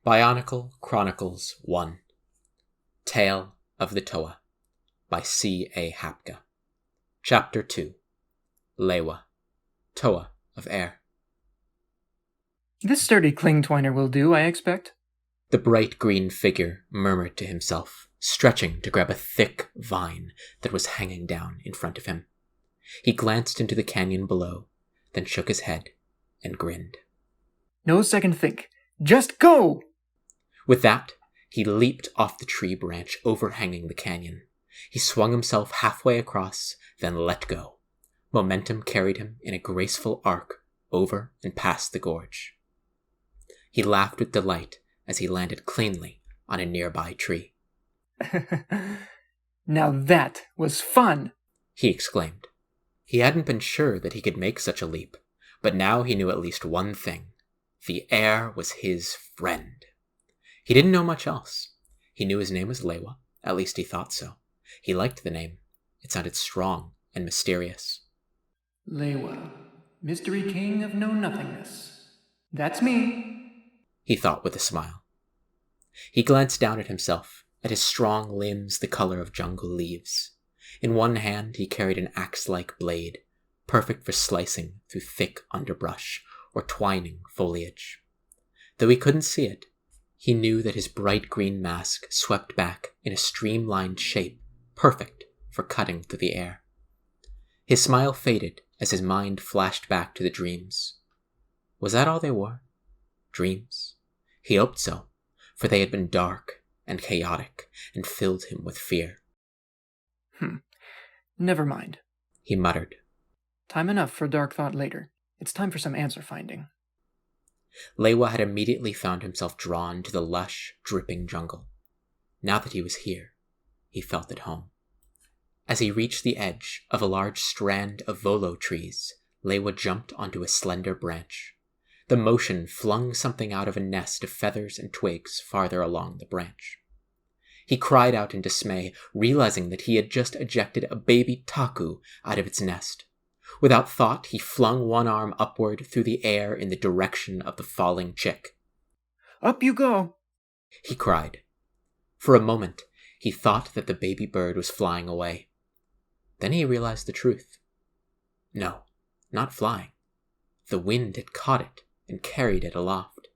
Bionicle Chronicles 1 Tale of the Toa by C.A. Hapka. Chapter 2 Lewa, Toa of Air. This sturdy cling-twiner will do, I expect. The bright green figure murmured to himself, stretching to grab a thick vine that was hanging down in front of him. He glanced into the canyon below, then shook his head and grinned. No second think. Just go! With that, he leaped off the tree branch overhanging the canyon. He swung himself halfway across, then let go. Momentum carried him in a graceful arc over and past the gorge. He laughed with delight as he landed cleanly on a nearby tree. Now that was fun! He exclaimed. He hadn't been sure that he could make such a leap, but now he knew at least one thing. The air was his friend. He didn't know much else. He knew his name was Lewa, at least he thought so. He liked the name. It sounded strong and mysterious. Lewa, mystery king of know-nothingness. That's me, he thought with a smile. He glanced down at himself, at his strong limbs the color of jungle leaves. In one hand he carried an axe-like blade, perfect for slicing through thick underbrush or twining foliage. Though he couldn't see it, he knew that his bright green mask swept back in a streamlined shape, perfect for cutting through the air. His smile faded as his mind flashed back to the dreams. Was that all they were? Dreams? He hoped so, for they had been dark and chaotic and filled him with fear. Never mind, he muttered. Time enough for dark thought later. It's time for some answer finding. Lewa had immediately found himself drawn to the lush, dripping jungle. Now that he was here, he felt at home. As he reached the edge of a large strand of volo trees, Lewa jumped onto a slender branch. The motion flung something out of a nest of feathers and twigs farther along the branch. He cried out in dismay, realizing that he had just ejected a baby taku out of its nest. Without thought, he flung one arm upward through the air in the direction of the falling chick. Up you go, he cried. For a moment, he thought that the baby bird was flying away. Then he realized the truth. No, not flying. The wind had caught it and carried it aloft.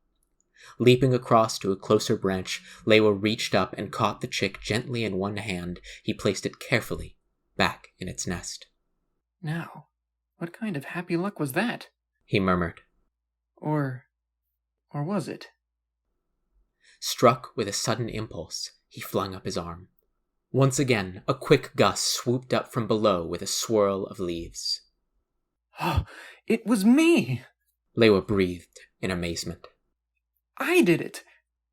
Leaping across to a closer branch, Lewa reached up and caught the chick gently in one hand. He placed it carefully back in its nest. Now, what kind of happy luck was that? He murmured. Or was it? Struck with a sudden impulse, he flung up his arm. Once again, a quick gust swooped up from below with a swirl of leaves. Oh, it was me! Lewa breathed in amazement. I did it!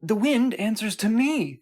The wind answers to me!